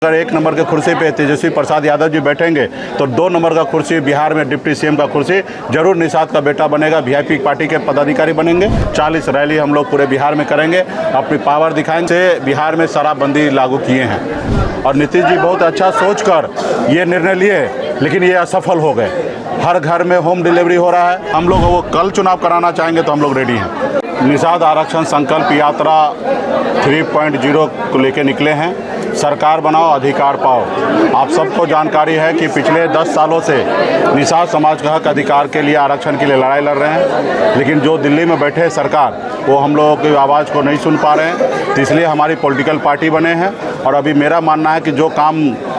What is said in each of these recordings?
अगर 1 नंबर के कुर्सी पे तेजस्वी प्रसाद यादव जी बैठेंगे तो 2 नंबर का कुर्सी बिहार में डिप्टी सीएम का कुर्सी जरूर निषाद का बेटा बनेगा, वीआईपी पार्टी के पदाधिकारी बनेंगे। 40 रैली हम लोग पूरे बिहार में करेंगे, अपनी पावर दिखाएंगे। बिहार में शराबबंदी लागू किए हैं और नीतीश जी बहुत अच्छा सोचकर ये निर्णय लिए, लेकिन ये असफल हो गए। हर घर में होम डिलीवरी हो रहा है। हम लोग वो कल चुनाव कराना चाहेंगे तो हम लोग रेडी हैं। निषाद आरक्षण संकल्प यात्रा 3.0 को लेके निकले हैं। सरकार बनाओ, अधिकार पाओ। आप सबको जानकारी है कि पिछले 10 सालों से निषाद समाज का हक अधिकार के लिए, आरक्षण के लिए लड़ाई लड़ रहे हैं, लेकिन जो दिल्ली में बैठे सरकार वो हम लोगों की आवाज़ को नहीं सुन पा रहे हैं। तो इसलिए हमारी पॉलिटिकल पार्टी बने हैं और अभी मेरा मानना है कि जो काम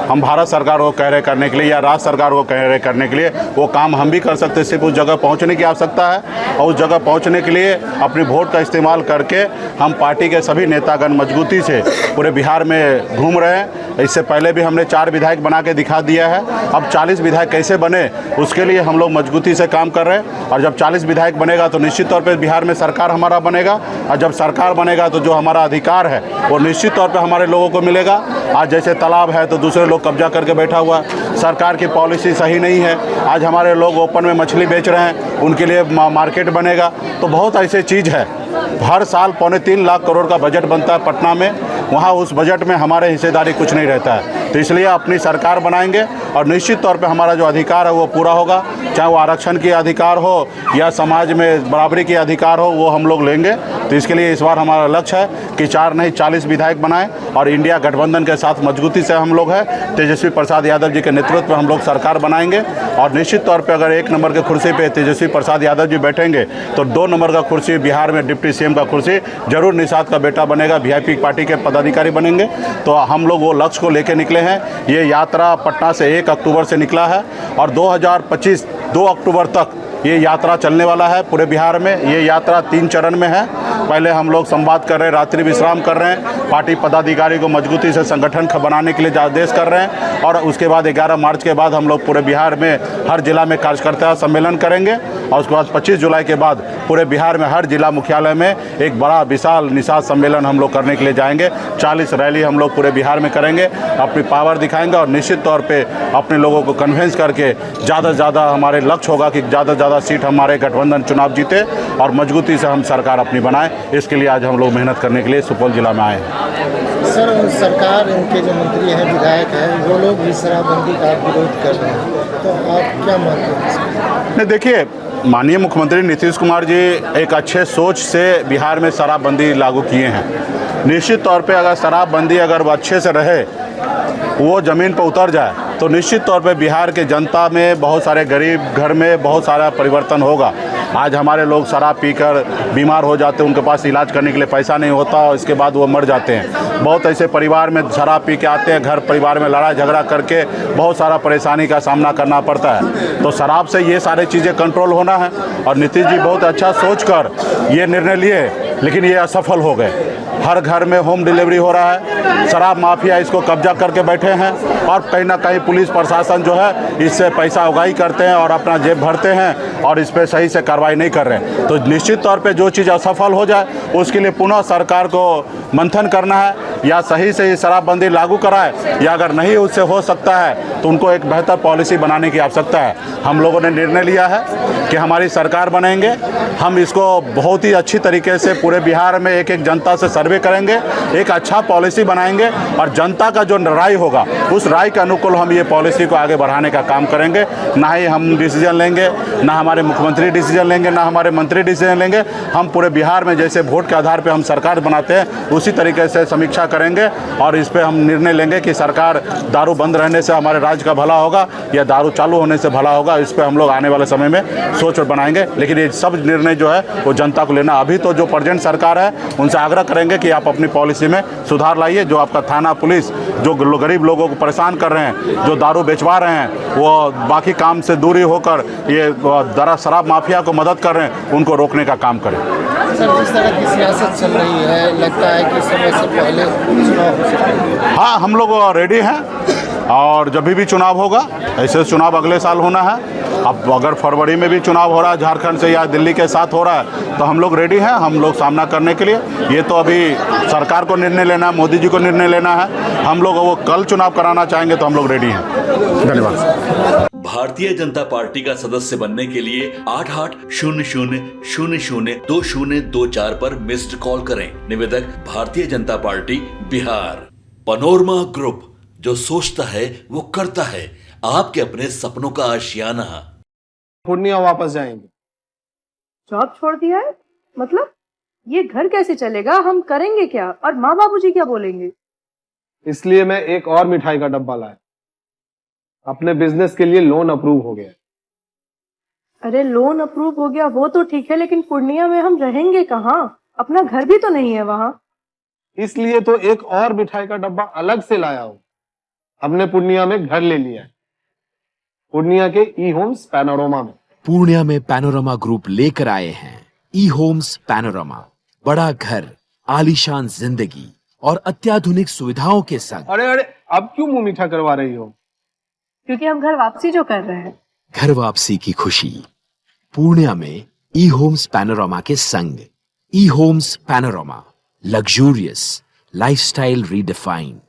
हम भारत सरकार को कह रहे करने के लिए या राज्य सरकार को कह रहे करने के लिए, वो काम हम भी कर सकते हैं। सिर्फ उस जगह पहुंचने की आवश्यकता है और उस जगह पहुंचने के लिए अपनी वोट का इस्तेमाल करके हम पार्टी के सभी नेतागण मजबूती से पूरे बिहार में घूम रहे हैं। इससे पहले भी हमने 4 विधायक बना के दिखा दिया है। अब 40 विधायक कैसे बने उसके लिए हम लोग मजबूती से काम कर रहे हैं और जब 40 विधायक बनेगा तो निश्चित तौर पर बिहार में सरकार हमारा बनेगा और जब सरकार बनेगा तो जो हमारा अधिकार है वो निश्चित तौर पर हमारे लोगों को मिलेगा। आज जैसे तालाब है तो दूसरे लोग कब्जा करके बैठा हुआ है, सरकार की पॉलिसी सही नहीं है। आज हमारे लोग ओपन में मछली बेच रहे हैं, उनके लिए मार्केट बनेगा। तो बहुत ऐसे चीज़ है। हर साल 3.25 लाख करोड़ का बजट बनता है पटना में, वहाँ उस बजट में हमारे हिस्सेदारी कुछ नहीं रहता है। तो इसलिए अपनी सरकार बनाएंगे और निश्चित तौर पे हमारा जो अधिकार है वो पूरा होगा, चाहे वो आरक्षण की अधिकार हो या समाज में बराबरी की अधिकार हो, वो हम लोग लेंगे। तो इसके लिए इस बार हमारा लक्ष्य है कि 4 नहीं 40 विधायक बनाएं और इंडिया गठबंधन के साथ मजबूती से हम लोग हैं। तेजस्वी प्रसाद यादव जी के नेतृत्व में हम लोग सरकार बनाएंगे और निश्चित तौर पर अगर 1 नंबर के कुर्सी पर तेजस्वी प्रसाद यादव जी बैठेंगे तो 2 नंबर का कुर्सी बिहार में डिप्टी सीएम का कुर्सी जरूर निषाद का बेटा बनेगा, वीआईपी पार्टी के पदाधिकारी बनेंगे। तो हम लोग वो लक्ष्य को लेकर निकले हैं। ये यात्रा पटना से 1 अक्टूबर से निकला है और 2025 2 अक्टूबर तक ये यात्रा चलने वाला है पूरे बिहार में। ये यात्रा 3 चरण में है। पहले हम लोग संवाद कर रहे हैं, रात्रि विश्राम कर रहे हैं, पार्टी पदाधिकारी को मजबूती से संगठन बनाने के लिए आदेश कर रहे हैं और उसके बाद 11 मार्च के बाद हम लोग पूरे बिहार में हर जिला में कार्यकर्ता सम्मेलन करेंगे और उसके बाद 25 जुलाई के बाद पूरे बिहार में हर जिला मुख्यालय में एक बड़ा विशाल निषाद सम्मेलन हम लोग करने के लिए जाएंगे। 40 रैली हम लोग पूरे बिहार में करेंगे, अपनी पावर दिखाएंगे और निश्चित तौर पे अपने लोगों को कन्विंस करके ज़्यादा से ज़्यादा हमारे लक्ष्य होगा कि ज़्यादा से ज़्यादा सीट हमारे गठबंधन चुनाव जीते और मजबूती से हम सरकार अपनी बनाएं। इसके लिए आज हम लोग मेहनत करने के लिए सुपौल जिला में आए हैं। सर, सरकार इनके जो मंत्री हैं, विधायक हैं, वो लोग भी शराबबंदी का विरोध कर रहे हैं, तो आप क्या मानते हैं? नहीं, देखिए, माननीय मुख्यमंत्री नीतीश कुमार जी एक अच्छे सोच से बिहार में शराबबंदी लागू किए हैं। निश्चित तौर पे अगर शराबबंदी अगर अच्छे से रहे, वो ज़मीन पर उतर जाए तो निश्चित तौर पे बिहार के जनता में, बहुत सारे गरीब घर में बहुत सारा परिवर्तन होगा। आज हमारे लोग शराब पीकर बीमार हो जाते हैं, उनके पास इलाज करने के लिए पैसा नहीं होता और इसके बाद वो मर जाते हैं। बहुत ऐसे परिवार में शराब पी के आते हैं, घर परिवार में लड़ाई झगड़ा करके बहुत सारा परेशानी का सामना करना पड़ता है। तो शराब से ये सारी चीज़ें कंट्रोल होना है और नीतीश जी बहुत अच्छा सोचकर ये निर्णय लिए, लेकिन ये असफल हो गए। हर घर में होम डिलीवरी हो रहा है, शराब माफिया इसको कब्जा करके बैठे हैं और कहीं ना कहीं पुलिस प्रशासन जो है इससे पैसा उगाही करते हैं और अपना जेब भरते हैं और इस पर सही से कार्रवाई नहीं कर रहे हैं। तो निश्चित तौर पे जो चीज़ असफल हो जाए उसके लिए पुनः सरकार को मंथन करना है, या सही से शराबबंदी लागू कराए, या अगर नहीं उससे हो सकता है तो उनको एक बेहतर पॉलिसी बनाने की आवश्यकता है। हम लोगों ने निर्णय लिया है कि हमारी सरकार बनेंगे, हम इसको बहुत ही अच्छी तरीके से पूरे बिहार में एक एक जनता से सर्वे करेंगे, एक अच्छा पॉलिसी बनाएंगे और जनता का जो राय होगा उस राय के अनुकूल हम ये पॉलिसी को आगे बढ़ाने का काम करेंगे। ना ही हम डिसीजन लेंगे, ना हमारे मुख्यमंत्री डिसीजन लेंगे, ना हमारे मंत्री डिसीजन लेंगे। हम पूरे बिहार में जैसे वोट के आधार पर हम सरकार बनाते हैं उसी तरीके से समीक्षा करेंगे और इस पर हम निर्णय लेंगे कि सरकार दारू बंद रहने से हमारे राज्य का भला होगा या दारू चालू होने से भला होगा। इस पर हम लोग आने वाले समय में सोच बनाएंगे, लेकिन ये सब निर्णय जो है वो जनता को लेना। अभी तो जो प्रेजेंट सरकार है उनसे आग्रह करेंगे कि आप अपनी पॉलिसी में सुधार लाइए। जो आपका थाना पुलिस जो गरीब लोगों को परेशान कर रहे हैं, जो दारू बेचवा रहे हैं, वो बाकी काम से दूरी होकर ये शराब माफिया को मदद कर रहे हैं, उनको रोकने का काम करें। सर, जिस तरह की सियासत चल रही है, लगता है कि समय से पहले चुनाव हो सकता है। हाँ, हम लोग रेडी हैं। और जब भी चुनाव होगा, ऐसे चुनाव अगले साल होना है। अब अगर फरवरी में भी चुनाव हो रहा है झारखंड से या दिल्ली के साथ हो रहा है, तो हम लोग रेडी हैं, हम लोग सामना करने के लिए। ये तो अभी सरकार को निर्णय लेना है, मोदी जी को निर्णय लेना है। हम लोग वो कल चुनाव कराना चाहेंगे तो हम लोग रेडी हैं। धन्यवाद। भारतीय जनता पार्टी का सदस्य बनने के लिए 8800002024 पर मिस्ड कॉल करें। निवेदक Bharatiya Janata party Bihar. Panorama group, जो सोचता है वो करता है। आपके अपने सपनों का आशियाना। पूर्णिया वापस जाएंगे। जॉब छोड़ दिया है? मतलब ये घर कैसे चलेगा? हम करेंगे क्या? और माँ बाबूजी क्या बोलेंगे? इसलिए मैं एक और मिठाई का डब्बा लाया। अपने बिजनेस के लिए लोन अप्रूव हो गया। अरे लोन अप्रूव हो गया वो तो ठीक है, लेकिन पूर्णिया में हम रहेंगे कहाँ? अपना घर भी तो नहीं है वहाँ। इसलिए तो एक और मिठाई का डब्बा अलग से लाया हूं। हमने पूर्णिया में घर ले लिया है, पूर्णिया के ई होम्स पैनोरमा में। पूर्णिया में पैनोरमा ग्रुप लेकर आए हैं ई होम्स पैनोरमा। बड़ा घर, आलीशान जिंदगी और अत्याधुनिक सुविधाओं के संग। अरे अब क्यों मुंह मीठा करवा रही हो? क्योंकि हम घर वापसी जो कर रहे हैं। घर वापसी की खुशी पूर्णिया में ई होम्स पैनोरमा के संग। ई homes panorama, luxurious lifestyle redefined.